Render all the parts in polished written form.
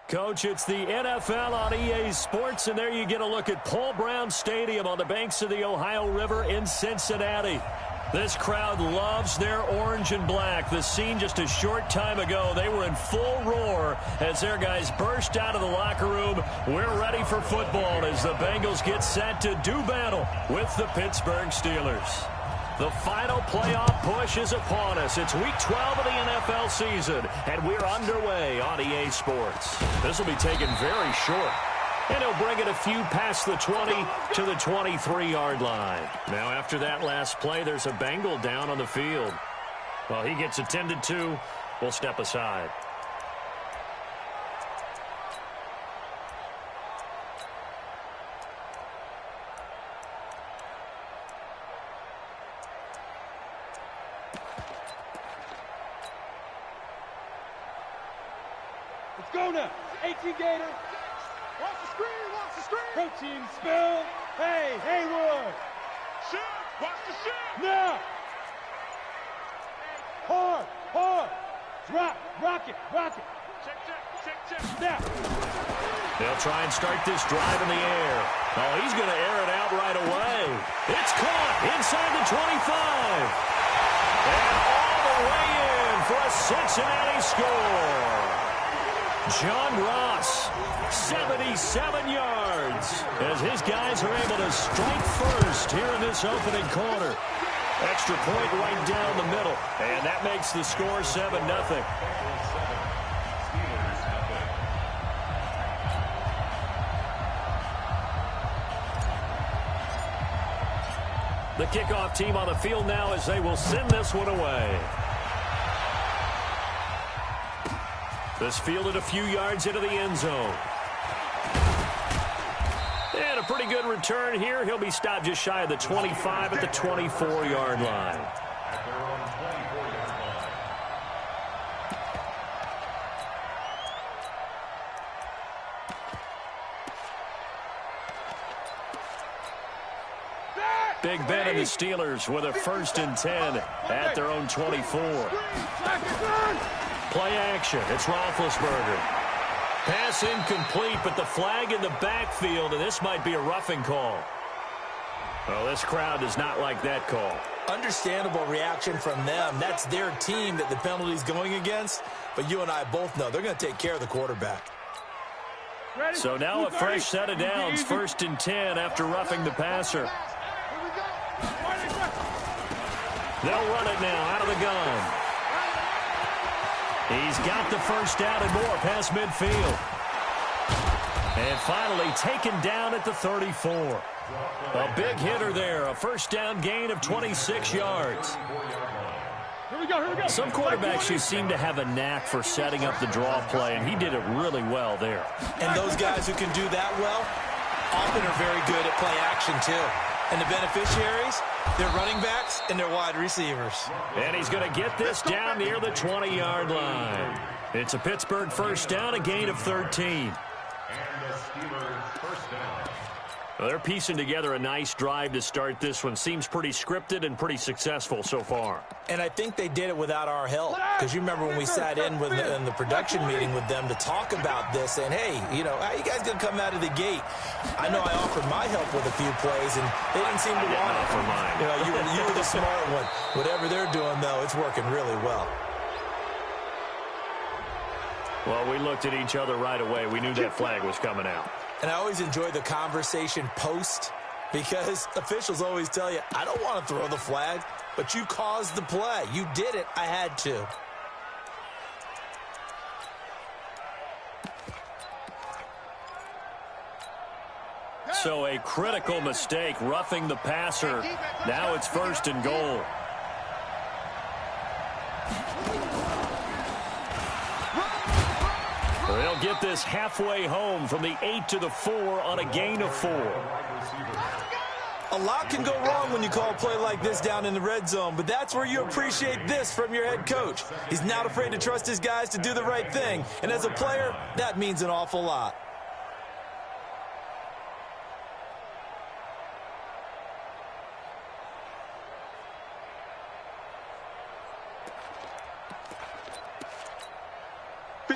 Coach, it's the NFL on EA Sports, and there you get a look at Paul Brown Stadium on the banks of the Ohio River in Cincinnati. This crowd loves their orange and black. The scene just a short time ago, they were in full roar as their guys burst out of the locker room. We're ready for football as the Bengals get set to do battle with the Pittsburgh Steelers. The final playoff push is upon us. It's week 12 of the NFL season, and we're underway on EA Sports. This will be taken very short, and he'll bring it a few past the 20 to the 23-yard line. Now, after that last play, there's a Bengal down on the field. While he gets attended to, we'll step aside. Go now. 18 Gator. Watch the screen. Watch the screen. Protein spill. Hey, Haywood. Shoot. Watch the shoot. Now. Hard. Hard. Drop. Rock it. Rock it. Check, check, check, check. Now. They'll try and start this drive in the air. Oh, he's going to air it out right away. It's caught inside the 25. And all the way in for a Cincinnati score. John Ross, 77 yards, as his guys are able to strike first here in this opening quarter. Extra point right down the middle, and that makes the score 7-0. The kickoff team on the field now as they will send this one away. This fielded a few yards into the end zone. And a pretty good return here. He'll be stopped just shy of the 25 at the 24-yard line. Big Ben and the Steelers with a 1st and 10 at their own 24. Play action. It's Roethlisberger. Pass incomplete, but the flag in the backfield, and this might be a roughing call. Well, this crowd does not like that call. Understandable reaction from them. That's their team that the penalty's going against, but you and I both know they're going to take care of the quarterback. So now a fresh set of downs, 1st and 10 after roughing the passer. They'll run it now out of the gun. He's got the first down and more past midfield. And finally taken down at the 34. A big hitter there, a 1st down gain of 26 yards. Here we go, here we go. Some quarterbacks just seem to have a knack for setting up the draw play, and he did it really well there. And those guys who can do that well often are very good at play action too. And the beneficiaries, they're running backs and they're wide receivers. And he's going to get this down near the 20-yard line. It's a Pittsburgh 1st down, a gain of 13. Well, they're piecing together a nice drive to start this one. Seems pretty scripted and pretty successful so far. And I think they did it without our help. Because you remember when we sat in the production meeting with them to talk about this, and hey, you know, how you guys going to come out of the gate? I know I offered my help with a few plays, and they didn't seem to want it. For mine. You know, you were the smart one. Whatever they're doing, though, it's working really well. Well, we looked at each other right away. We knew that flag was coming out. And I always enjoy the conversation post, because officials always tell you, I don't want to throw the flag, but you caused the play. You did it. I had to. So a critical mistake, roughing the passer. Now it's 1st and goal. They'll get this halfway home from the 8 to the 4 on a gain of 4. A lot can go wrong when you call a play like this down in the red zone, but that's where you appreciate this from your head coach. He's not afraid to trust his guys to do the right thing, and as a player, that means an awful lot.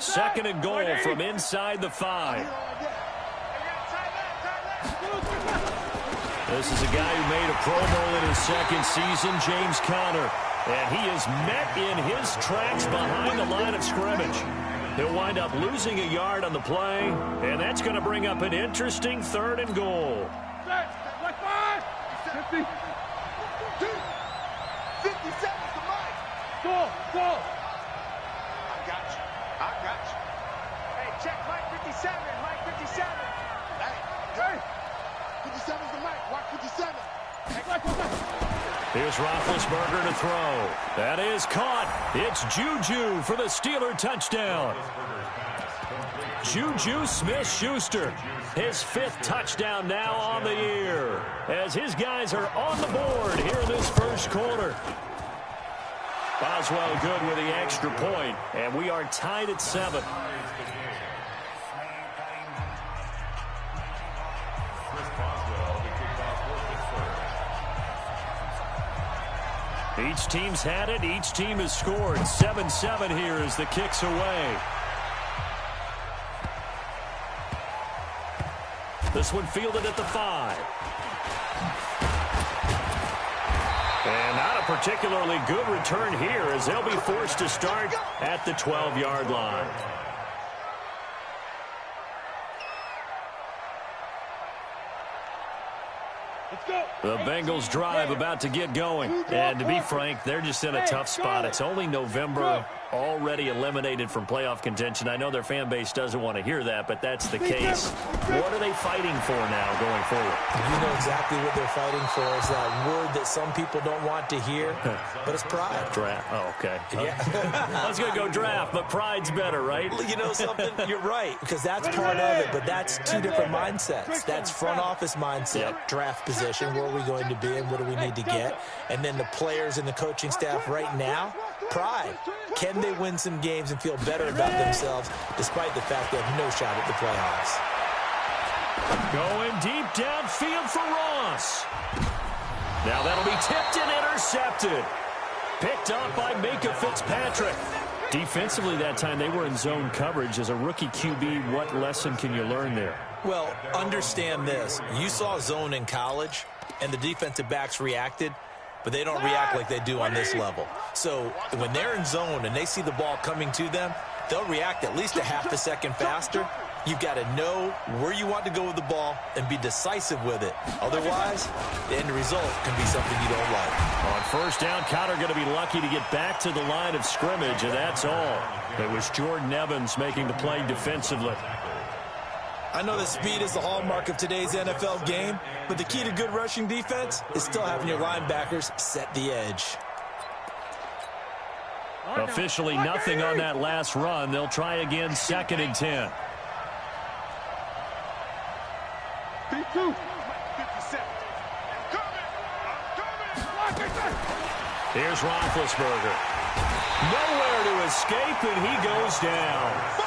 2nd and goal from inside the 5. This is a guy who made a Pro Bowl in his 2nd season, James Conner. And he is met in his tracks behind the line of scrimmage. He'll wind up losing a yard on the play, and that's going to bring up an interesting 3rd and goal. 50. 57's the mic. Go. I got you. Hey, check Mike 57. Mike 57. Hey. 57's the mic. Watch 57. Here's Roethlisberger to throw. That is caught. It's Juju for the Steeler touchdown. Juju Smith-Schuster, his 5th touchdown now on the year, as his guys are on the board here in this first quarter. Boswell good with the extra point, and we are tied at 7. Each team's had it. Each team has scored. 7-7 here as the kick's away. This one fielded at the 5. And not a particularly good return here as they'll be forced to start at the 12-yard line. The Bengals drive about to get going. And to be frank, they're just in a tough spot. It's only November, already eliminated from playoff contention. I know their fan base doesn't want to hear that, but that's the case. What are they fighting for now going forward? You know exactly what they're fighting for. Is that word that some people don't want to hear, but it's pride. Draft. Oh, okay. Yeah. I was going to go draft, but pride's better, right? You know something? You're right, because that's part of it, but that's 2 different mindsets. That's front office mindset, draft position, where are we going to be and what do we need to get? And then the players and the coaching staff right now, pride. Can they win some games and feel better about themselves despite the fact they have no shot at the playoffs? Going deep downfield for Ross. Now that'll be tipped and intercepted. Picked up by Micah Fitzpatrick. Defensively that time they were in zone coverage. As a rookie QB, what lesson can you learn there? Well, understand this. You saw zone in college, and the defensive backs reacted, but they don't react like they do on this level. So when they're in zone and they see the ball coming to them, they'll react at least a half a second faster. You've got to know where you want to go with the ball and be decisive with it. Otherwise, the end result can be something you don't like. On first down, Conner going to be lucky to get back to the line of scrimmage, and that's all. It was Jordan Evans making the play defensively. I know that speed is the hallmark of today's NFL game, but the key to good rushing defense is still having your linebackers set the edge. Officially nothing on that last run. They'll try again, 2nd and 10. Here's Roethlisberger. Nowhere to escape, and he goes down.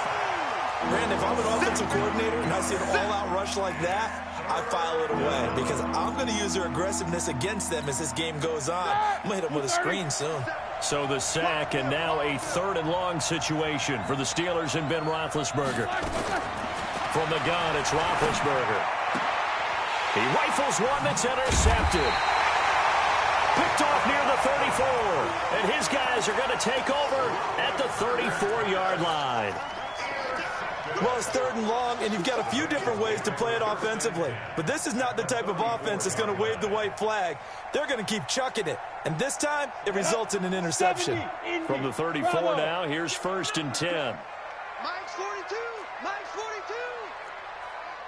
Brandon, if I'm an offensive coordinator and I see an all-out rush like that, I file it away because I'm going to use their aggressiveness against them as this game goes on. I'm going to hit them with a screen soon. So the sack, and now a 3rd and long situation for the Steelers and Ben Roethlisberger. From the gun, it's Roethlisberger. He rifles one that's intercepted. Picked off near the 34. And his guys are going to take over at the 34-yard line. Well, it's 3rd and long, and you've got a few different ways to play it offensively. But this is not the type of offense that's going to wave the white flag. They're going to keep chucking it. And this time, it results in an interception. From the 34 now, here's 1st and 10. Mike's 42. Mike's 42.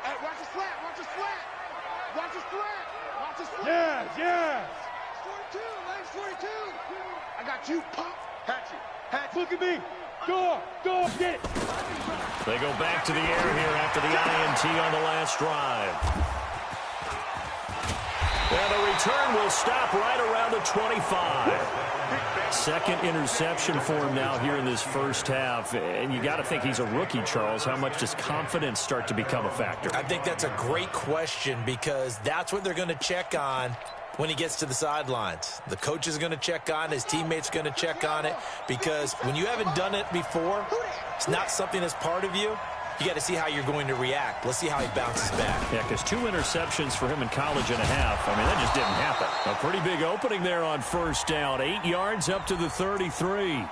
Hey, watch his flat. Watch his flat. Watch his flat. Watch his flat. Yeah. 42. Mike's 42. I got you, pop. Hatchet. Look at me. Go, get it. They go back to the air here after the INT on the last drive. And the return will stop right around the 25. 2nd interception for him now here in this first half. And you got to think he's a rookie, Charles. How much does confidence start to become a factor? I think that's a great question because that's what they're going to check on when he gets to the sidelines. The coach is going to check on it. His teammates going to check on it, because when you haven't done it before, it's not something that's part of you. You got to see how you're going to react. Let's see how he bounces back. Yeah, because 2 interceptions for him in college and a half. I mean, that just didn't happen. A pretty big opening there on first down. 8 yards up to the 33.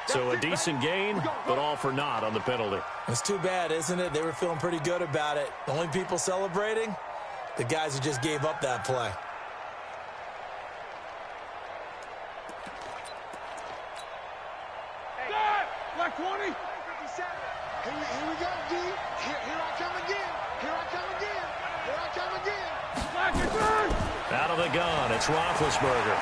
So a decent gain, but all for naught on the penalty. It's too bad, isn't it? They were feeling pretty good about it. The only people celebrating, the guys who just gave up that play. Black 20. Here we go, D. Here I come again. Here I come again. Here I come again. Black is third. Out of the gun, it's Roethlisberger.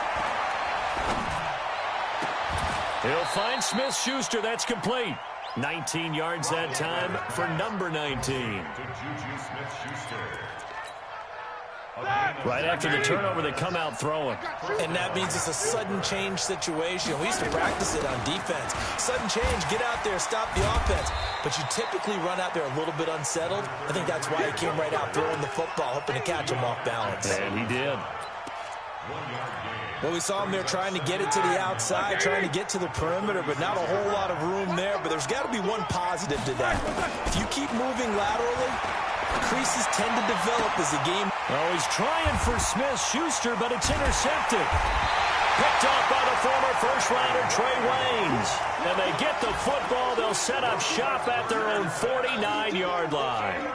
He'll find Smith-Schuster. That's complete. 19 yards that time for number 19. Right after the turnover, they come out throwing. And that means it's a sudden change situation. We used to practice it on defense. Sudden change, get out there, stop the offense. But you typically run out there a little bit unsettled. I think that's why he came right out throwing the football, hoping to catch him off balance. And he did. Well, we saw him there trying to get it to the outside, trying to get to the perimeter, but not a whole lot of room there. But there's got to be one positive to that. If you keep moving laterally, creases tend to develop as the game. Oh, he's trying for Smith-Schuster, but it's intercepted. Picked off by the former first-rounder Trey Waynes. And they get the football. They'll set up shop at their own 49-yard line.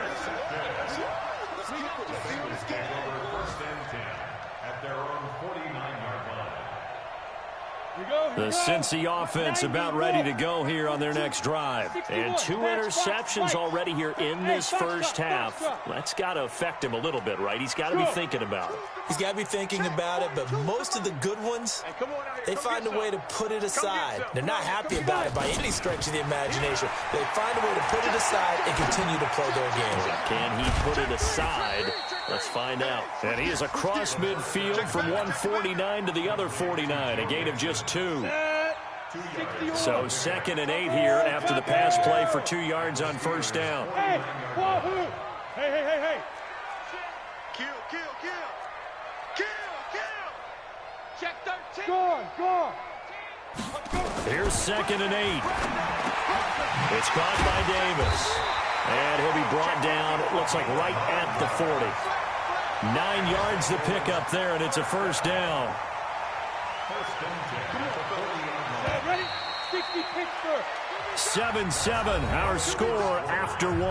The Cincy offense about ready to go here on their next drive. And 2 interceptions already here in this first half. That's got to affect him a little bit, right? He's got to be thinking about it. He's got to be thinking about it, but most of the good ones, they find a way to put it aside. They're not happy about it by any stretch of the imagination. They find a way to put it aside and continue to play their game. Can he put it aside? Let's find out. And he is across midfield from 149 to the other 49, a gain of just 2. So 2nd and 8 here after the pass play for 2 yards on first down. Hey. Kill. Check 13. Go. Here's 2nd and 8. It's caught by Davis. And he'll be brought down, it looks like right at the 40. 9 yards to pick up there, and it's a first down. Ready? 60 Pittsburgh. 7-7, our score after 1. Let's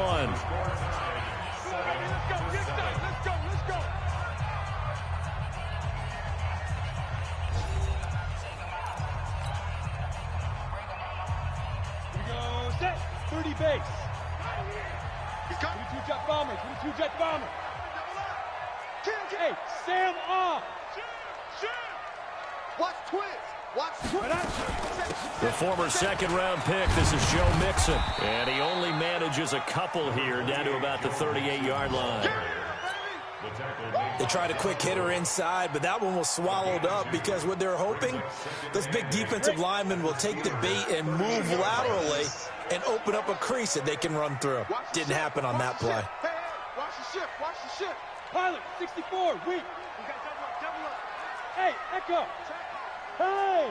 go. Here we go, set. 30 base. He's got 22 jet bomber. Hey, Sam off. Shoot. Watch twist. The former second-round pick, this is Joe Mixon. And he only manages a couple here down to about the 38-yard line. They tried a quick hitter inside, but that one was swallowed up because what they're hoping, those big defensive linemen will take the bait and move laterally and open up a crease that they can run through. Didn't happen on that play. Watch the shift. Pilot, 64, weak. Double up. Hey, Echo. Hey.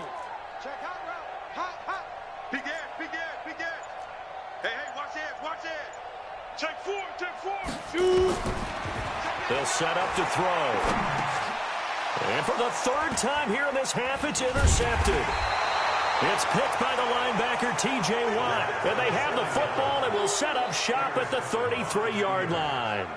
Check hot route. Hot. Big air. Hey, watch it. Check four. Shoot. They'll set up to throw. And for the 3rd time here in this half, it's intercepted. It's picked by the linebacker, T.J. Watt. And they have the football and will set up shop at the 33-yard line.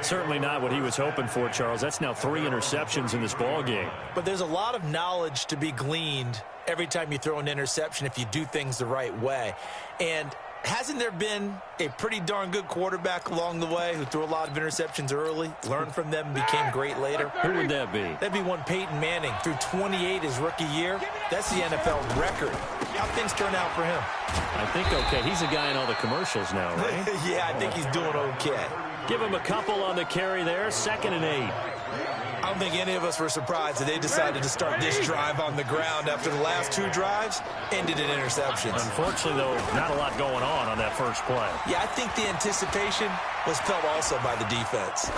Certainly not what he was hoping for, Charles. That's now 3 interceptions in this ball game. But there's a lot of knowledge to be gleaned every time you throw an interception if you do things the right way. And hasn't there been a pretty darn good quarterback along the way who threw a lot of interceptions early, learned from them, and became great later? Who would that be? That'd be one Peyton Manning. Threw 28 his rookie year. That's the NFL record. How things turn out for him? I think okay. He's a guy in all the commercials now, right? Yeah, I think he's doing okay. Give him a couple on the carry there. 2nd and 8. I don't think any of us were surprised that they decided to start this drive on the ground after the last 2 drives ended in interceptions. Unfortunately, though, not a lot going on that first play. Yeah, I think the anticipation was felt also by the defense.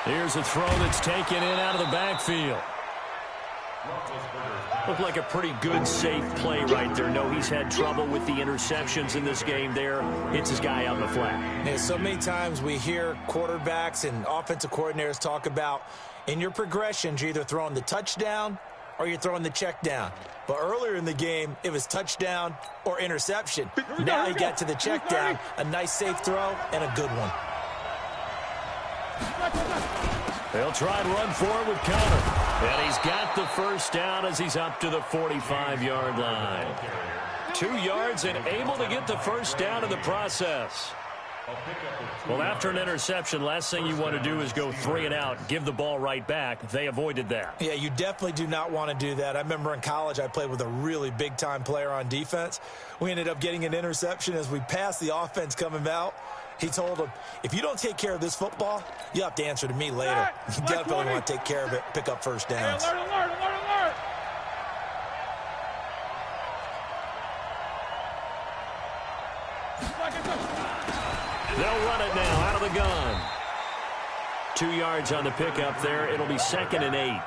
Here's a throw that's taken in out of the backfield. Looked like a pretty good, safe play right there. No, he's had trouble with the interceptions in this game there. Hits his guy out in the flat. Yeah, so many times we hear quarterbacks and offensive coordinators talk about in your progressions, you're either throwing the touchdown or you're throwing the check down. But earlier in the game, it was touchdown or interception. Now you got to the check down, a nice safe throw, and a good one. They'll try and run forward with Conner. And he's got the first down as he's up to the 45-yard line. 2 yards and able to get the first down in the process. Well, after an interception, last thing you want to do is go 3 and out, give the ball right back. They avoided that. Yeah, you definitely do not want to do that. I remember in college I played with a really big-time player on defense. We ended up getting an interception as we passed the offense coming out. He told him, if you don't take care of this football, you'll have to answer to me later. You definitely want to take care of it, pick up first downs. Hey, alert. They'll run it now out of the gun. 2 yards on the pickup there. It'll be 2nd and 8.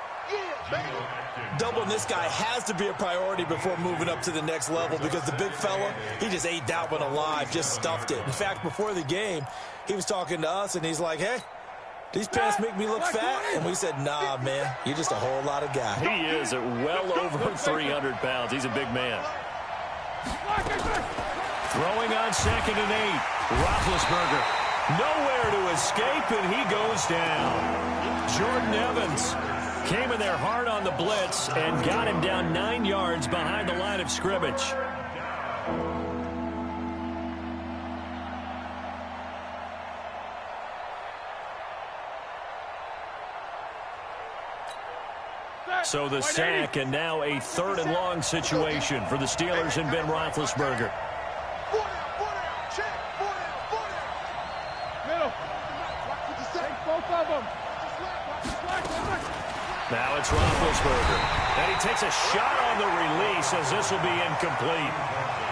Doubling this guy has to be a priority before moving up to the next level because the big fella, he just ate that one alive, just stuffed it. In fact, before the game, he was talking to us, and he's like, hey, these pants make me look fat? And we said, nah, man, you're just a whole lot of guy. He is at well over 300 pounds. He's a big man. Throwing on 2nd and 8. Roethlisberger nowhere to escape, and he goes down. Jordan Evans came in there hard on the blitz and got him down 9 yards behind the line of scrimmage. So the sack, and now a 3rd and long situation for the Steelers and Ben Roethlisberger. Now it's Roethlisberger. And he takes a shot on the release as this will be incomplete.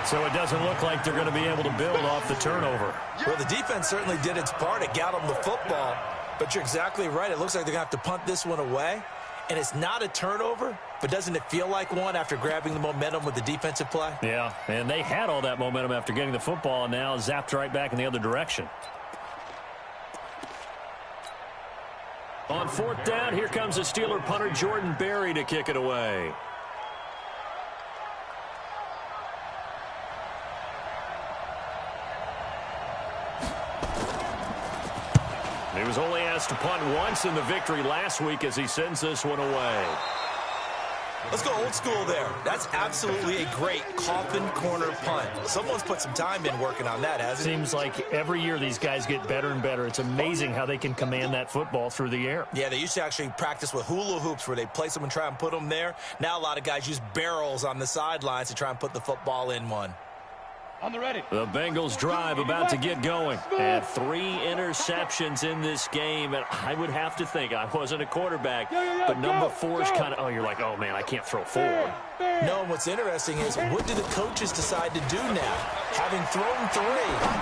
So it doesn't look like they're going to be able to build off the turnover. Well, the defense certainly did its part. It got them the football. But you're exactly right. It looks like they're going to have to punt this one away. And it's not a turnover, but doesn't it feel like one after grabbing the momentum with the defensive play? Yeah, and they had all that momentum after getting the football, and now zapped right back in the other direction. On 4th down, here comes the Steeler punter Jordan Berry to kick it away. He was only asked to punt once in the victory last week as he sends this one away. Let's go old school there. That's absolutely a great coffin corner punt. Someone's put some time in working on that, hasn't it? Seems like every year these guys get better and better. It's amazing how they can command that football through the air. Yeah, they used to actually practice with hula hoops where they place them and try and put them there. Now a lot of guys use barrels on the sidelines to try and put the football in one. On the ready. The Bengals drive about to get going. And 3 interceptions in this game. And I would have to think, I wasn't a quarterback, but number 4 is kind of, oh, you're like, oh, man, I can't throw 4. No, what's interesting is what do the coaches decide to do now? Having thrown 3,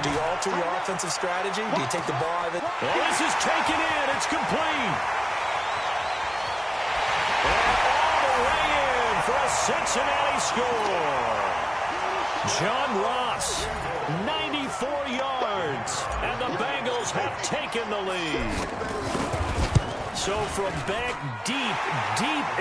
do you alter your offensive strategy? Do you take the ball out of it? Well, this is taken in. It's complete. And all the way in for a Cincinnati score. John Ross, 94 yards, and the Bengals have taken the lead. So from back deep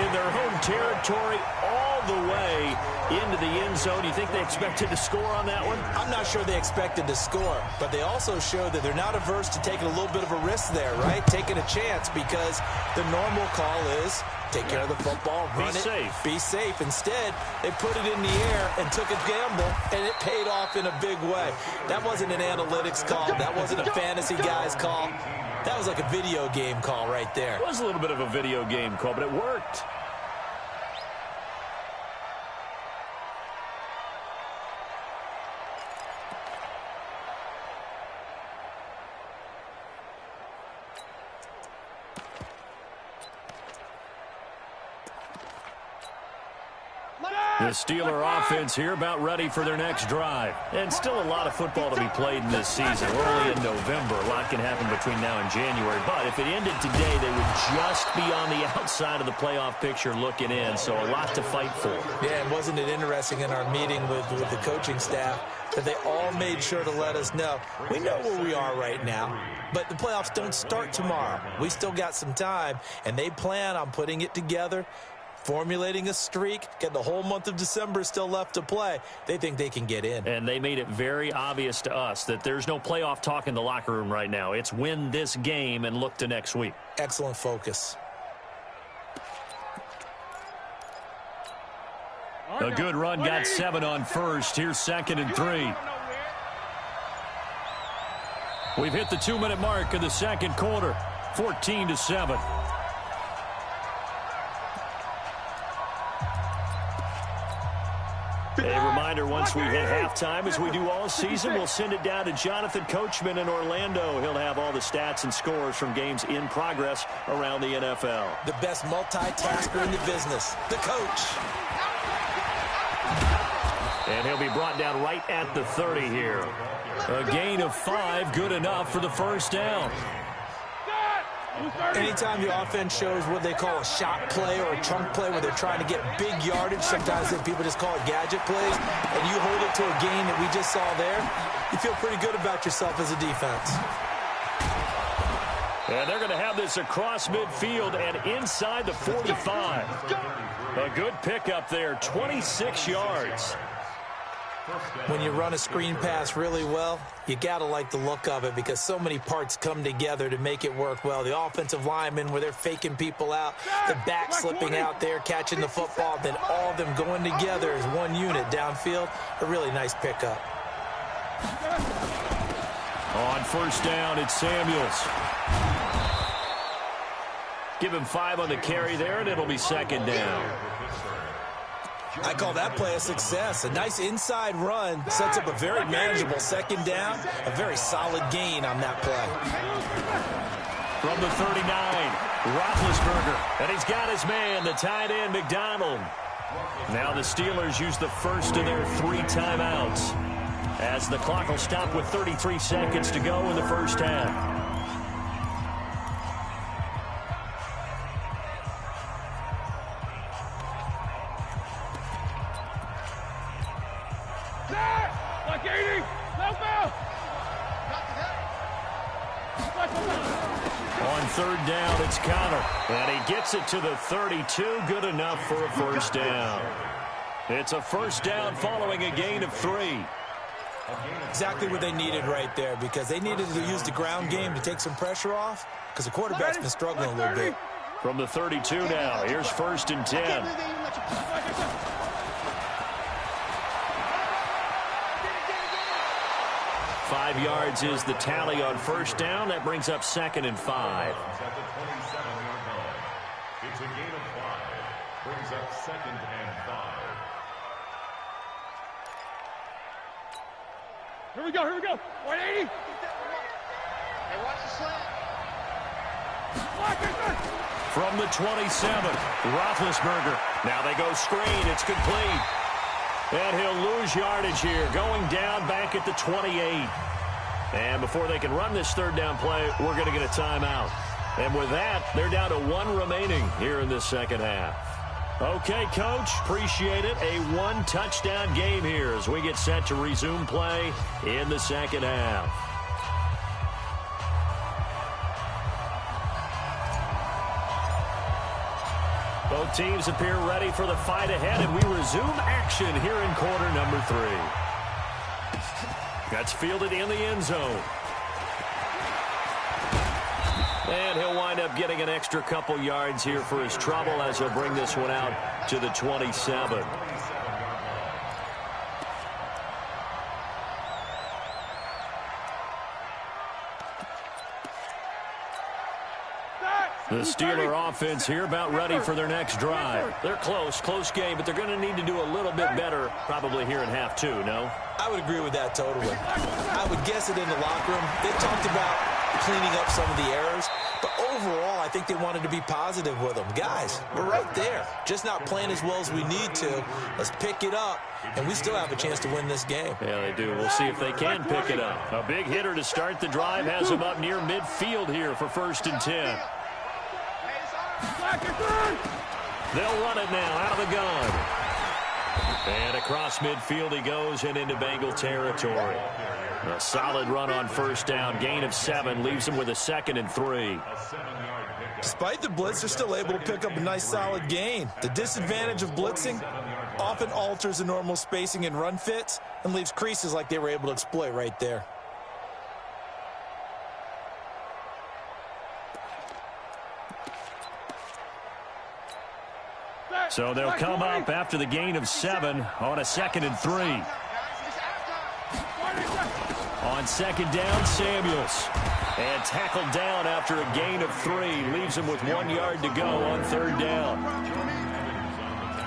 in their home territory, all the way into the end zone, you think they expected to score on that one? I'm not sure they expected to score, but they also showed that they're not averse to taking a little bit of a risk there, right? Taking a chance because the normal call is take care of the football, run it, be safe. Instead, they put it in the air and took a gamble, and it paid off in a big way. That wasn't an analytics call. That wasn't a fantasy guy's call. That was like a video game call right there. It was a little bit of a video game call, but it worked. The Steeler offense here about ready for their next drive. And still a lot of football to be played in this season. We're only in November. A lot can happen between now and January. But if it ended today, they would just be on the outside of the playoff picture looking in. So a lot to fight for. Yeah, and wasn't it interesting in our meeting with the coaching staff that they all made sure to let us know, we know where we are right now, but the playoffs don't start tomorrow. We still got some time, and they plan on putting it together, formulating a streak, getting the whole month of December still left to play. They think they can get in. And they made it very obvious to us that there's no playoff talk in the locker room right now. It's win this game and look to next week. Excellent focus. A good run got 7 on first. Here's 2nd and 3. We've hit the 2-minute mark of the second quarter. 14-7. A reminder, once we hit halftime, as we do all season, we'll send it down to Jonathan Coachman in Orlando. He'll have all the stats and scores from games in progress around the NFL. The best multitasker in the business, the coach. And he'll be brought down right at the 30 here. A gain of 5, good enough for the first down. Anytime the offense shows what they call a shot play or a chunk play where they're trying to get big yardage, sometimes people just call it gadget plays, and you hold it to a gain that we just saw there, you feel pretty good about yourself as a defense. And they're going to have this across midfield and inside the 45. A good pickup there, 26 yards. When you run a screen pass really well, you got to like the look of it because so many parts come together to make it work well. The offensive linemen, where they're faking people out, the back slipping out there, catching the football, then all of them going together as one unit downfield. A really nice pickup. On first down, it's Samuels. Give him 5 on the carry there, and it'll be 2nd down. I call that play a success. A nice inside run sets up a very manageable 2nd down. A very solid gain on that play. From the 39, Roethlisberger. And he's got his man, the tight end, McDonald. Now the Steelers use the first of their 3 timeouts, as the clock will stop with 33 seconds to go in the first half. On 3rd down, it's Connor. And he gets it to the 32. Good enough for a first down. It's a first down following a gain of 3. Exactly what they needed right there, because they needed to use the ground game to take some pressure off, because the quarterback's been struggling a little bit. From the 32 now, here's 1st and 10. Five yards is the tally on first down. That brings up 2nd and 5. It's a gain of 5. Brings up 2nd and 5. Here we go, here we go. 180. Hey, watch the slant. From the 27, Roethlisberger. Now they go screen. It's complete. And he'll lose yardage here, going down back at the 28. And before they can run this 3rd down play, we're going to get a timeout. And with that, they're down to 1 remaining here in this second half. Okay, Coach, appreciate it. A 1-touchdown game here as we get set to resume play in the second half. Both teams appear ready for the fight ahead, and we resume action here in quarter number 3. That's fielded in the end zone. And he'll wind up getting an extra couple yards here for his trouble as he'll bring this one out to the 27. The Steeler offense here about ready for their next drive. They're close game, but they're going to need to do a little bit better probably here in half 2, no? I would agree with that totally. I would guess it in the locker room. They talked about cleaning up some of the errors, but overall, I think they wanted to be positive with them. Guys, we're right there. Just not playing as well as we need to. Let's pick it up, and we still have a chance to win this game. Yeah, they do. We'll see if they can pick it up. A big hitter to start the drive has them up near midfield here for 1st and 10. They'll run it now out of the gun. And across midfield he goes and into Bengal territory. A solid run on 1st down. Gain of 7 leaves him with a 2nd and 3. Despite the blitz, they're still able to pick up a nice solid gain. The disadvantage of blitzing often alters the normal spacing and run fits and leaves creases like they were able to exploit right there. So they'll come up after the gain of 7 on a 2nd and 3. On 2nd down, Samuels. And tackled down after a gain of 3. Leaves him with 1 yard to go on 3rd down.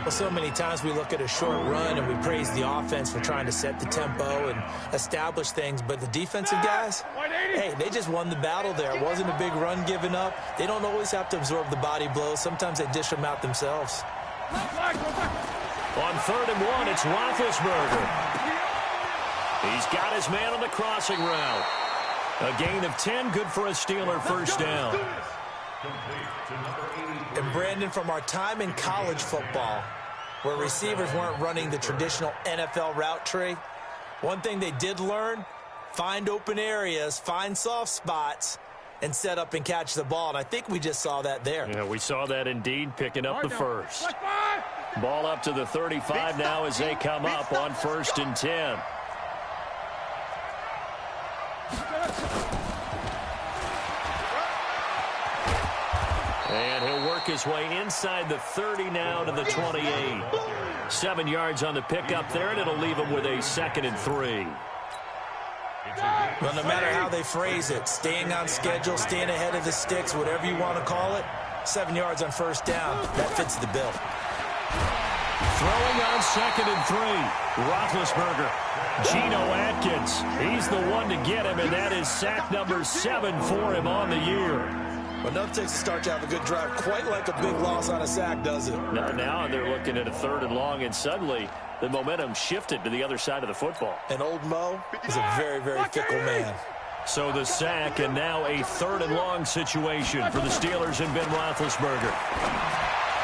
Well, so many times we look at a short run and we praise the offense for trying to set the tempo and establish things. But the defensive guys, hey, they just won the battle there. It wasn't a big run given up. They don't always have to absorb the body blows. Sometimes they dish them out themselves. On 3rd and 1, it's Roethlisberger. He's got his man on the crossing route. A gain of 10, good for a Steeler 1st down. And Brandon, from our time in college football, where receivers weren't running the traditional NFL route tree, one thing they did learn, find open areas, find soft spots, and set up and catch the ball. And I think we just saw that there. Yeah, we saw that indeed, picking up the 1st. Ball up to the 35 now as they come up on 1st and 10. And he'll work his way inside the 30 now to the 28. 7 yards on the pickup there, and it'll leave him with a 2nd and 3. Well, no matter how they phrase it, staying on schedule, staying ahead of the sticks, whatever you want to call it, 7 yards on 1st down, that fits the bill. Throwing on 2nd and 3, Roethlisberger. Geno Atkins, he's the one to get him, and that is sack number 7 for him on the year. Well, enough takes to start to have a good drive, quite like a big loss on a sack, does it? Now they're looking at a 3rd and long, and suddenly the momentum shifted to the other side of the football. And old Mo is a very, very fickle man. So the sack, and now a 3rd and long situation for the Steelers and Ben Roethlisberger.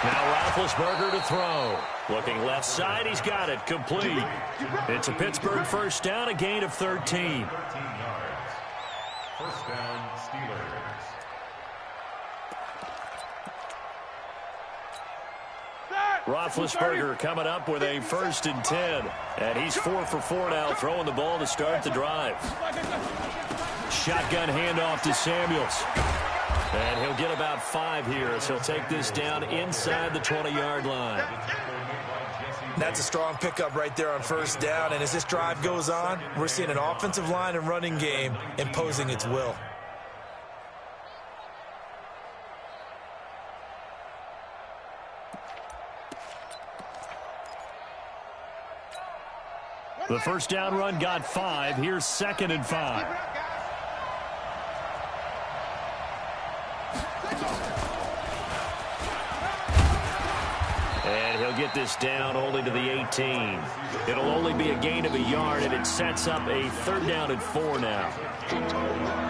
Now Roethlisberger to throw. Looking left side, he's got it, complete. It's a Pittsburgh 1st down, a gain of 13. 1st down, Steelers. Roethlisberger coming up with a 1st and 10. And he's 4 for 4 now, throwing the ball to start the drive. Shotgun handoff to Samuels. And he'll get about 5 here as he'll take this down inside the 20-yard line. That's a strong pickup right there on 1st down. And as this drive goes on, we're seeing an offensive line and running game imposing its will. The 1st down run got 5. Here's 2nd and 5. And he'll get this down only to the 18. It'll only be a gain of a yard, and it sets up a 3rd down and 4 now.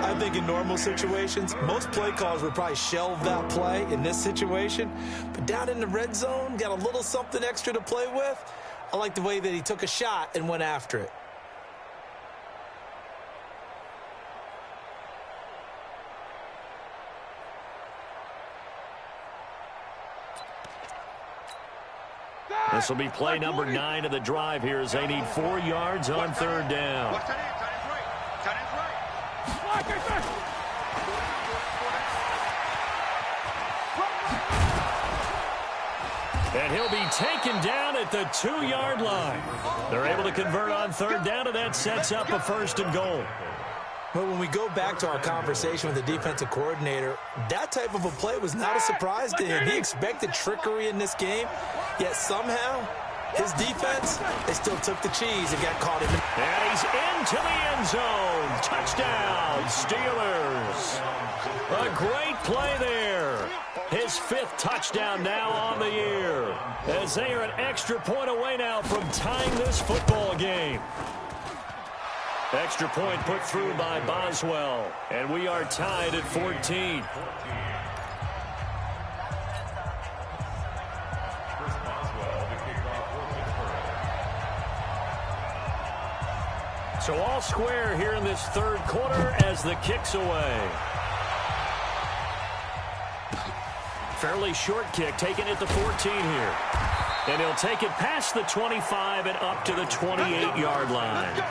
I think in normal situations, most play calls would probably shelve that play in this situation. But down in the red zone, got a little something extra to play with. I like the way that he took a shot and went after it. This will be play number 9 of the drive here as they need 4 yards on 3rd down. And he'll be taken down at the 2-yard line. They're able to convert on 3rd down, and that sets up a 1st and goal. Well, when we go back to our conversation with the defensive coordinator, that type of a play was not a surprise to him. He expected trickery in this game, yet somehow His defense, they still took the cheese and got caught in the... And he's into the end zone. Touchdown, Steelers. A great play there. His 5th touchdown now on the year, as they are an extra point away now from tying this football game. Extra point put through by Boswell, and we are tied at 14. So all square here in this 3rd quarter as the kick's away. Fairly short kick, taken at the 14 here. And he'll take it past the 25 and up to the 28-yard line.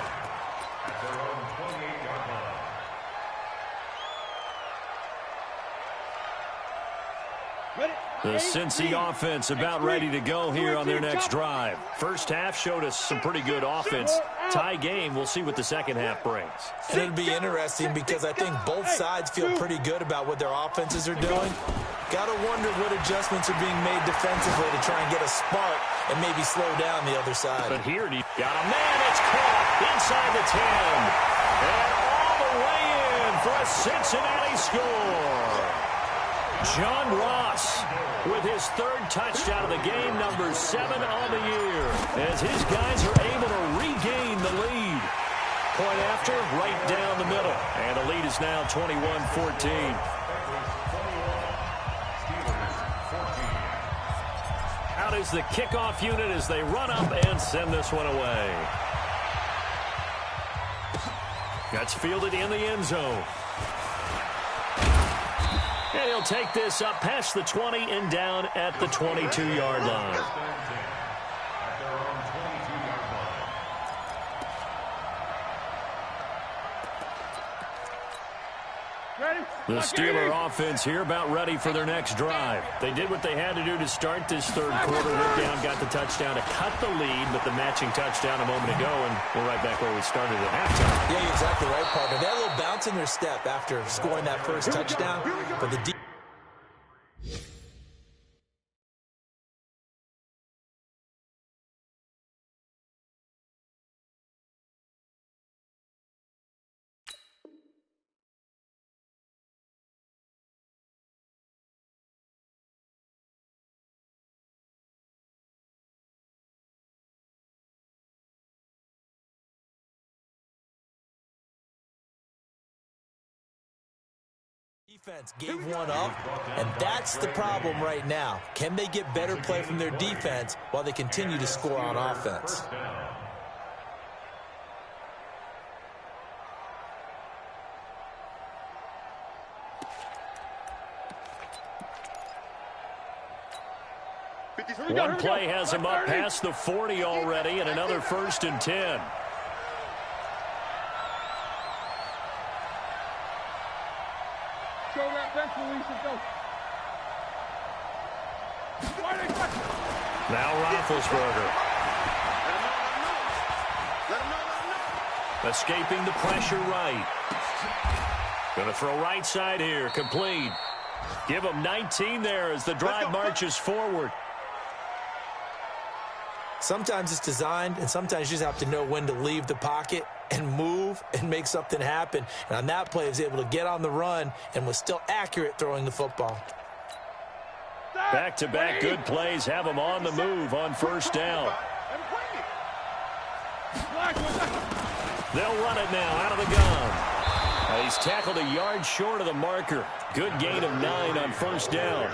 The Cincy offense about ready to go here on their next drive. First half showed us some pretty good offense. Tie game, we'll see what the second half brings. And it'll be interesting because I think both sides feel pretty good about what their offenses are doing. Got to wonder what adjustments are being made defensively to try and get a spark and maybe slow down the other side. But here, he got a man. It's caught inside the 10. And all the way in for a Cincinnati score. John Ross with his 3rd touchdown of the game, number 7 on the year, as his guys are able to regain the lead. Point after, right down the middle. And the lead is now 21-14. Out is the kickoff unit as they run up and send this one away. That's fielded in the end zone. And he'll take this up past the 20 and down at the 22-yard line. The Steeler offense here about ready for their next drive. They did what they had to do to start this 3rd quarter. Whitdown got the touchdown to cut the lead, but the matching touchdown a moment ago, and we're right back where we started at halftime. Yeah, you're exactly right, partner. They had a little bounce in their step after scoring that first touchdown, but the defense gave one up, and that's the problem right now. Can they get better play from their defense while they continue to score on offense? One play has him up past the 40 already, and another 1st and 10. Now Roethlisberger. Escaping the pressure right. Going to throw right side here. Complete. Give him 19 there as the drive marches forward. Sometimes it's designed, and sometimes you just have to know when to leave the pocket and move and make something happen. And on that play, he was able to get on the run and was still accurate throwing the football. Back-to-back good plays have him on the move on 1st down. They'll run it now out of the gun. He's tackled a yard short of the marker. Good gain of 9 on 1st down.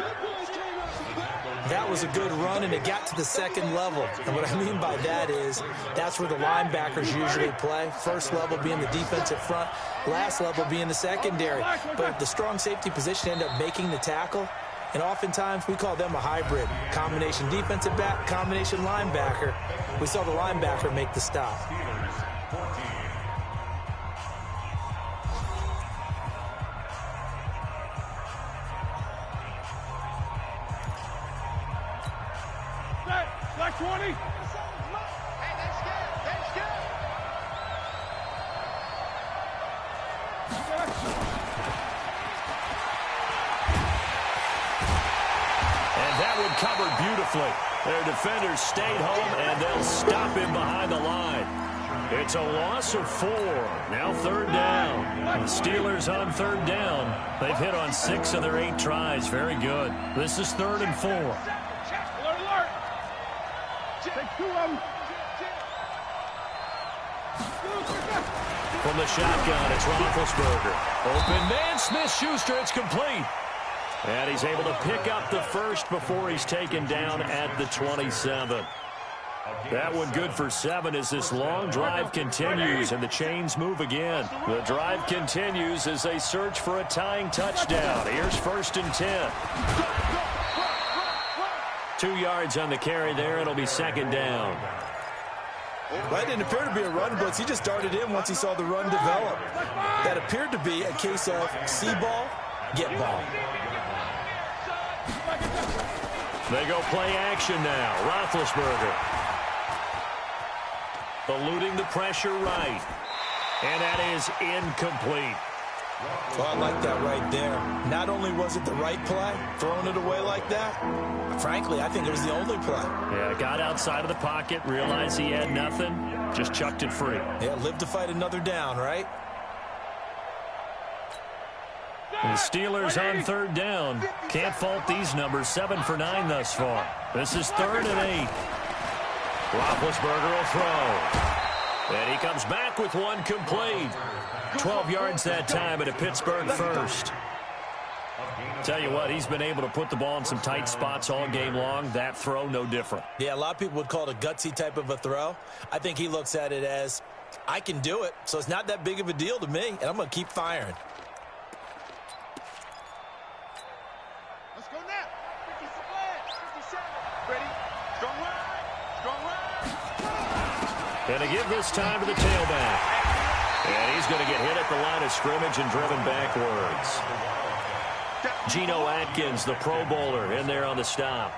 That was a good run, and it got to the 2nd level. And what I mean by that is that's where the linebackers usually play. First level being the defensive front, last level being the secondary. But the strong safety position ended up making the tackle. And oftentimes we call them a hybrid. Combination defensive back, combination linebacker. We saw the linebacker make the stop. Black 20. Hey, that's good. And that one covered beautifully. Their defenders stayed home, and they'll stop him behind the line. It's a loss of 4. Now 3rd down. The Steelers on 3rd down. They've hit on 6 of their 8 tries. Very good. This is 3rd and 4. From the shotgun, it's Roethlisberger. Open man, Smith-Schuster. It's complete. And he's able to pick up the first before he's taken down at the 27. That one good for 7 as this long drive continues and the chains move again. The drive continues as they search for a tying touchdown. Here's 1st and 10. 2 yards on the carry there. It'll be 2nd down. That didn't appear to be a run blitz. He just darted in once he saw the run develop. That appeared to be a case of see ball, get ball. They go play action now. Roethlisberger. Eluding the pressure right. And that is incomplete. Well, I like that right there. Not only was it the right play, throwing it away like that, frankly, I think it was the only play. Yeah, got outside of the pocket, realized he had nothing, just chucked it free. Yeah, live to fight another down, right? The Steelers on 3rd down. Can't fault these numbers. 7 for 9 thus far. This is 3rd and 8. Roethlisberger will throw. And he comes back with one complete. 12 yards that time at a Pittsburgh first. Tell you what, he's been able to put the ball in some tight spots all game long. That throw, no different. Yeah, a lot of people would call it a gutsy type of a throw. I think he looks at it as, I can do it, so it's not that big of a deal to me, and I'm going to keep firing. Let's go now. 57. Ready? Strong right. Strong right. And to give this time to the tailback. And he's going to get hit at the line of scrimmage and driven backwards. Geno Atkins, the Pro Bowler, in there on the stop.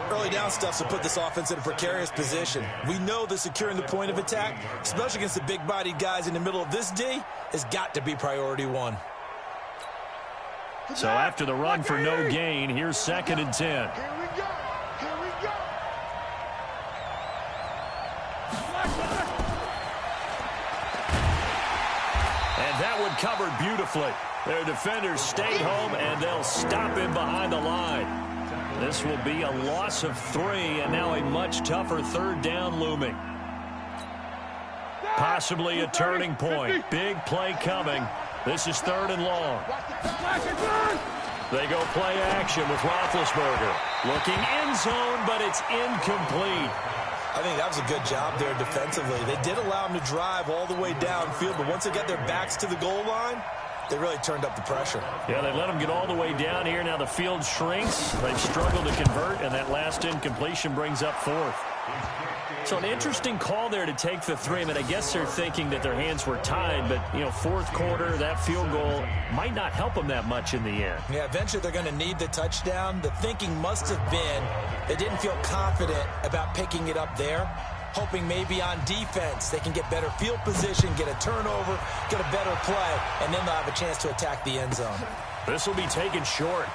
Early down stuff to put this offense in a precarious position. We know that securing the point of attack, especially against the big-bodied guys in the middle of this D, has got to be priority 1. So after the run for no gain, here's 2nd and 10. Here we go. Here we go. And that one covered beautifully. Their defenders stayed home, and they'll stop him behind the line. This will be a loss of 3, and now a much tougher 3rd down looming. Possibly a turning point. Big play coming. This is 3rd and long. They go play action with Roethlisberger. Looking end zone, but it's incomplete. I think that was a good job there defensively. They did allow him to drive all the way downfield, but once they got their backs to the goal line, they really turned up the pressure. Yeah, they let them get all the way down here. Now the field shrinks. They've struggled to convert, and that last incompletion brings up 4th. So an interesting call there to take the 3. I mean, I guess they're thinking that their hands were tied, but, you know, 4th quarter, that field goal might not help them that much in the end. Yeah, eventually they're going to need the touchdown. The thinking must have been they didn't feel confident about picking it up there, hoping maybe on defense they can get better field position, get a turnover, get a better play, and then they'll have a chance to attack the end zone. This will be taken short.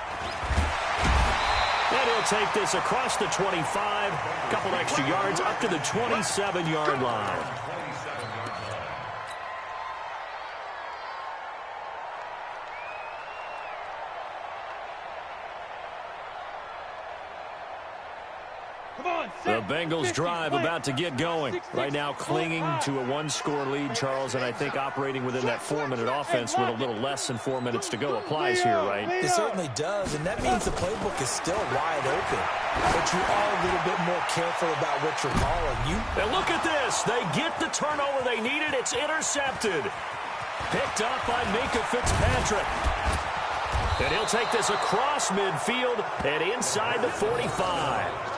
And he'll take this across the 25, a couple extra yards up to the 27-yard line. The Bengals drive about to get going. Right now clinging to a 1-score lead, Charles, and I think operating within that 4-minute offense with a little less than 4 minutes to go applies here, right? It certainly does, and that means the playbook is still wide open. But you are a little bit more careful about what you're calling. And look at this. They get the turnover they needed. It's intercepted. Picked up by Minkah Fitzpatrick. And he'll take this across midfield and inside the 45.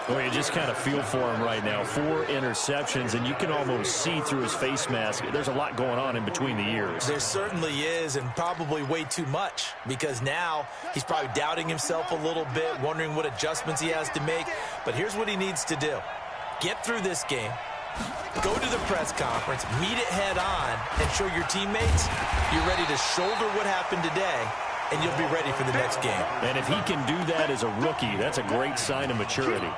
Well, you just kind of feel for him right now. 4 interceptions, and you can almost see through his face mask. There's a lot going on in between the ears. There certainly is, and probably way too much, because now he's probably doubting himself a little bit, wondering what adjustments he has to make. But here's what he needs to do. Get through this game, go to the press conference, meet it head on, and show your teammates you're ready to shoulder what happened today, and you'll be ready for the next game. And if he can do that as a rookie, that's a great sign of maturity.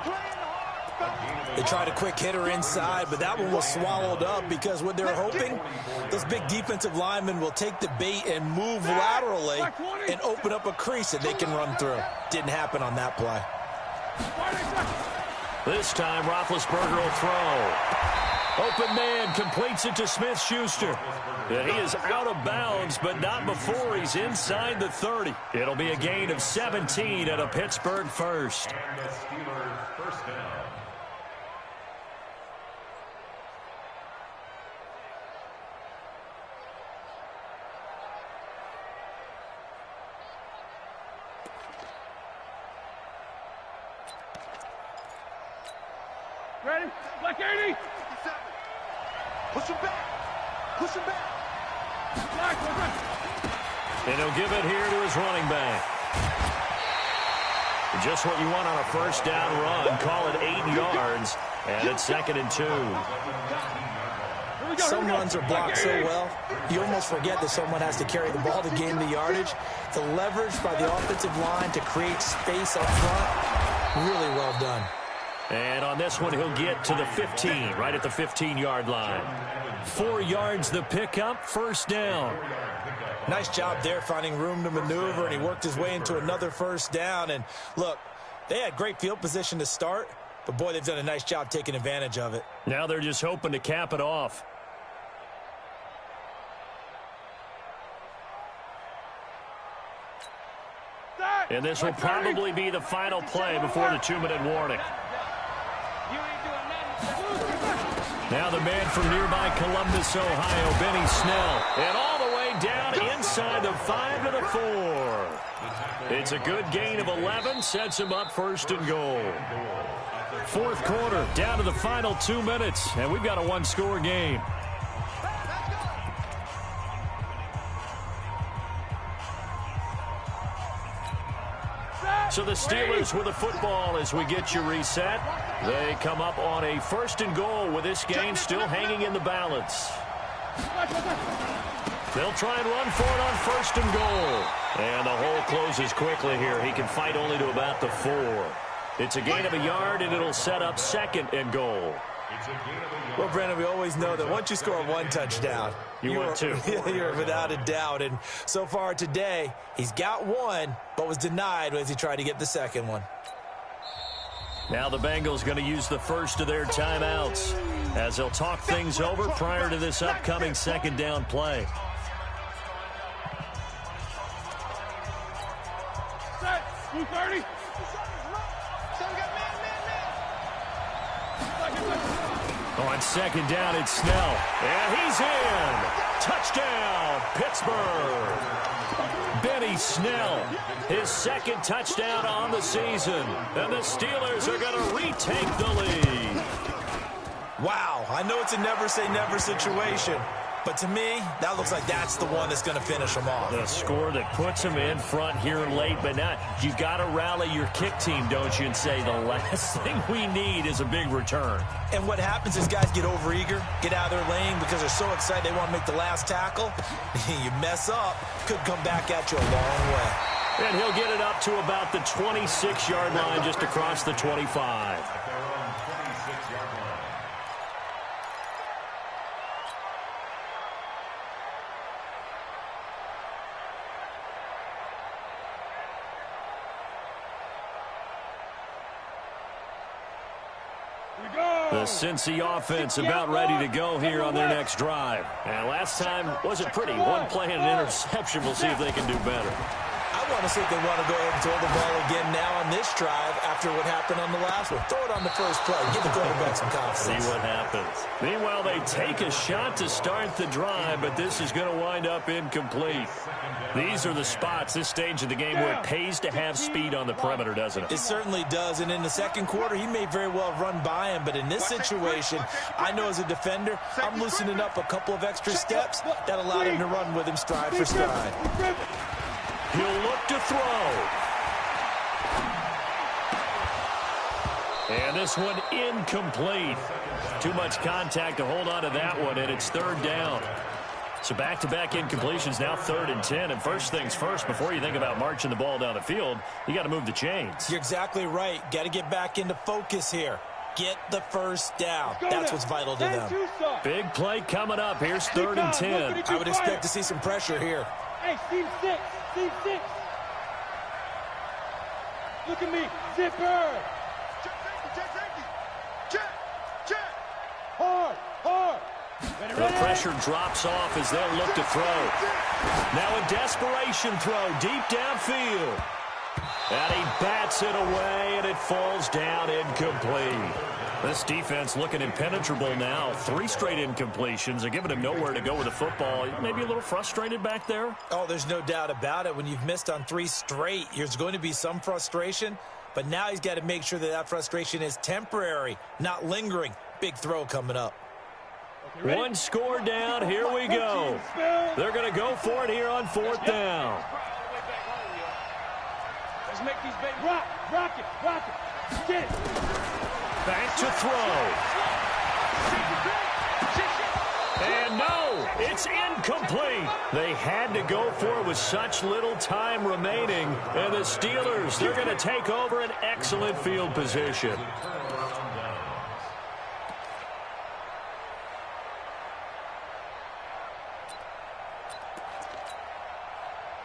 They tried a quick hitter inside, but that one was swallowed up because what they're hoping, those big defensive linemen will take the bait and move laterally and open up a crease that they can run through. Didn't happen on that play. This time, Roethlisberger will throw. Open man completes it to Smith-Schuster. And he is out of bounds, but not before he's inside the 30. It'll be a gain of 17 and a Pittsburgh first. And the Steelers first down. Ready? Black 80. Push him back. Push him back. Black, and he'll give it here to his running back. Just what you want on a first down run. Call it 8 yards. And it's 2nd and 2. Some runs are blocked so well, you almost forget that someone has to carry the ball to gain the yardage. The leverage by the offensive line to create space up front, really well done. And on this one, he'll get to the 15, right at the 15-yard line. 4 yards the pickup, first down. Nice job there finding room to maneuver, and he worked his way into another first down. And look, they had great field position to start, but boy, they've done a nice job taking advantage of it. Now they're just hoping to cap it off. And this will probably be the final play before the 2-minute warning. Now the man from nearby Columbus, Ohio, Benny Snell. And all the way down inside the 5 to the 4. It's a good gain of 11, sets him up 1st and goal. 4th quarter, down to the final 2 minutes, and we've got a 1-score game. So the Steelers with the football as we get you reset. They come up on a 1st and goal with this game still hanging in the balance. They'll try and run for it on 1st and goal. And the hole closes quickly here. He can fight only to about the 4. It's a gain of a yard, and it'll set up 2nd and goal. Well, Brandon, we always know that once you score 1 touchdown, you're without a doubt. And so far today, he's got 1, but was denied as he tried to get the 2nd one. Now the Bengals going to use the first of their timeouts as they'll talk things over prior to this upcoming 2nd down play. Set. 230. On 2nd down, it's Snell. And he's in. Touchdown, Pittsburgh. Benny Snell, his 2nd touchdown on the season. And the Steelers are going to retake the lead. Wow, I know it's a never-say-never situation, but to me, that looks like that's the one that's going to finish them off. The score that puts them in front here late, but now you got to rally your kick team, don't you, and say the last thing we need is a big return. And what happens is guys get overeager, get out of their lane because they're so excited they want to make the last tackle. You mess up, could come back at you a long way. And he'll get it up to about the 26-yard line, just across the 25. The Cincy offense about ready to go here on their next drive. And last time wasn't pretty. 1 play and an interception. We'll see if they can do better. I want to see if they want to go ahead and throw the ball again now on this drive after what happened on the last one. Throw it on the first play. Give the quarterback some confidence. See what happens. Meanwhile, they take a shot to start the drive, but this is going to wind up incomplete. These are the spots, this stage of the game, where it pays to have speed on the perimeter, doesn't it? It certainly does, and in the 2nd quarter, he may very well run by him, but in this situation, I know as a defender, I'm loosening up a couple of extra steps that allowed him to run with him stride for stride. He'll look to throw. And this one incomplete. Too much contact to hold on to that one, and it's 3rd down. So back-to-back incompletions, now 3rd and 10. And first things first, before you think about marching the ball down the field, you got to move the chains. You're exactly right. Got to get back into focus here. get the first down. That's what's vital to them. Big play coming up. Here's 3rd and 10. I would expect to see some pressure here. Hey, team 6. Team 6. Look at me. Zipper. Check. Hard. The pressure drops off as they'll look to throw. Now a desperation throw deep downfield. And he bats it away, and it falls down incomplete. This defense looking impenetrable now. 3 straight incompletions. They're giving him nowhere to go with the football. Maybe a little frustrated back there? Oh, there's no doubt about it. When you've missed on 3 straight, there's going to be some frustration. But now he's got to make sure that frustration is temporary, not lingering. Big throw coming up. 1 score down. Here we go. They're going to go for it here on 4th down. Let's make these big rock it. Get it. Back to throw. And no, it's incomplete. They had to go for it with such little time remaining. And the Steelers, they're going to take over an excellent field position.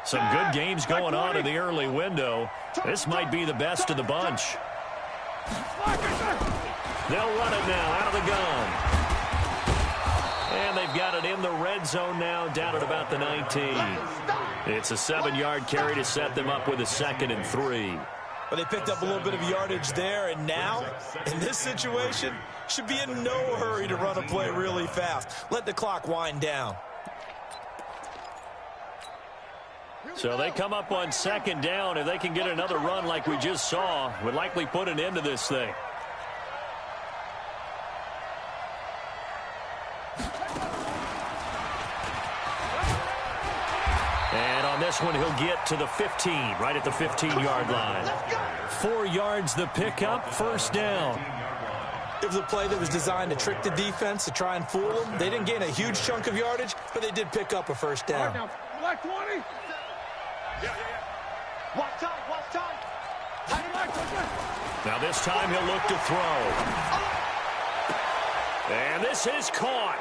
Some good games going on in the early window. This might be the best of the bunch. They'll run it now out of the gun. And they've got it in the red zone now, down at about the 19. It's a 7-yard carry to set them up with a 2nd and 3. Well, they picked up a little bit of yardage there, and now, in this situation, should be in no hurry to run a play really fast. Let the clock wind down. So they come up on 2nd down. If they can get another run like we just saw, would likely put an end to this thing. And on this one, he'll get to the 15, right at the 15-yard line. 4 yards the pickup, 1st down. It was a play that was designed to trick the defense, to try and fool them. They didn't gain a huge chunk of yardage, but they did pick up a 1st down. Black 20. Watch time. Now this time he'll look to throw. And this is caught.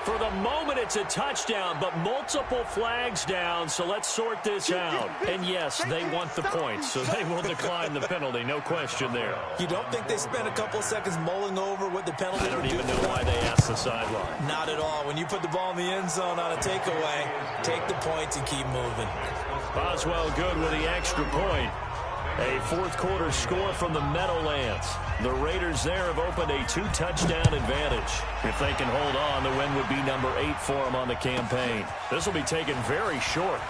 For the moment, it's a touchdown, but multiple flags down, so let's sort this out. And yes, they want the points, so they will decline the penalty, no question there. You don't think they spent a couple seconds mulling over what the penalty I don't even know why they asked the sideline. Not at all. When you put the ball in the end zone on a takeaway, take the points and keep moving. Boswell good with the extra point. A 4th quarter score from the Meadowlands. The Raiders there have opened a 2-touchdown advantage. If they can hold on, the win would be number 8 for them on the campaign. This will be taken very short.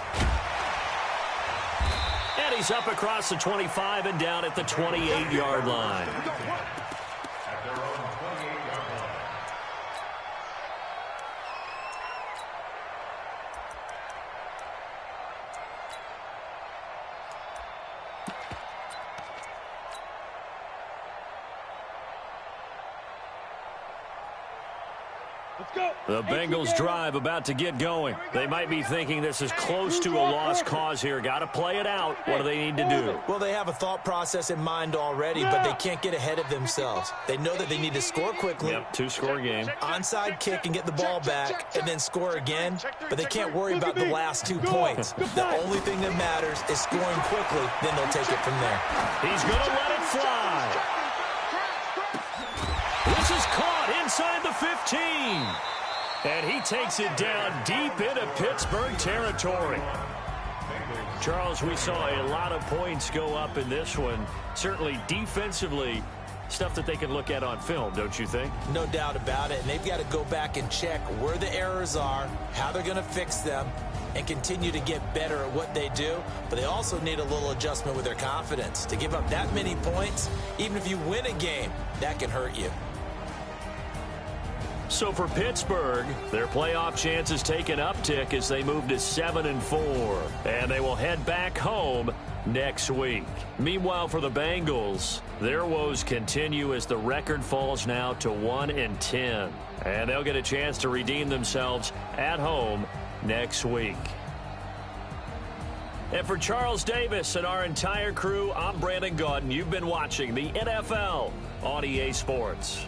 And he's up across the 25 and down at the 28-yard line. The Bengals drive about to get going. They might be thinking this is close to a lost cause here. Got to play it out. What do they need to do? Well, they have a thought process in mind already, but they can't get ahead of themselves. They know that they need to score quickly. Yep, 2-score game. Onside kick and get the ball back and then score again, but they can't worry about the last 2 points. The only thing that matters is scoring quickly, then they'll take it from there. He's going to let it fly. This is caught inside the 15. And he takes it down deep into Pittsburgh territory. Charles, we saw a lot of points go up in this one. Certainly defensively, stuff that they can look at on film, don't you think? No doubt about it. And they've got to go back and check where the errors are, how they're going to fix them, and continue to get better at what they do. But they also need a little adjustment with their confidence. To give up that many points, even if you win a game, that can hurt you. So for Pittsburgh, their playoff chances take an uptick as they move to 7-4. And they will head back home next week. Meanwhile, for the Bengals, their woes continue as the record falls now to 1-10. And they'll get a chance to redeem themselves at home next week. And for Charles Davis and our entire crew, I'm Brandon Gaudin. You've been watching the NFL on EA Sports.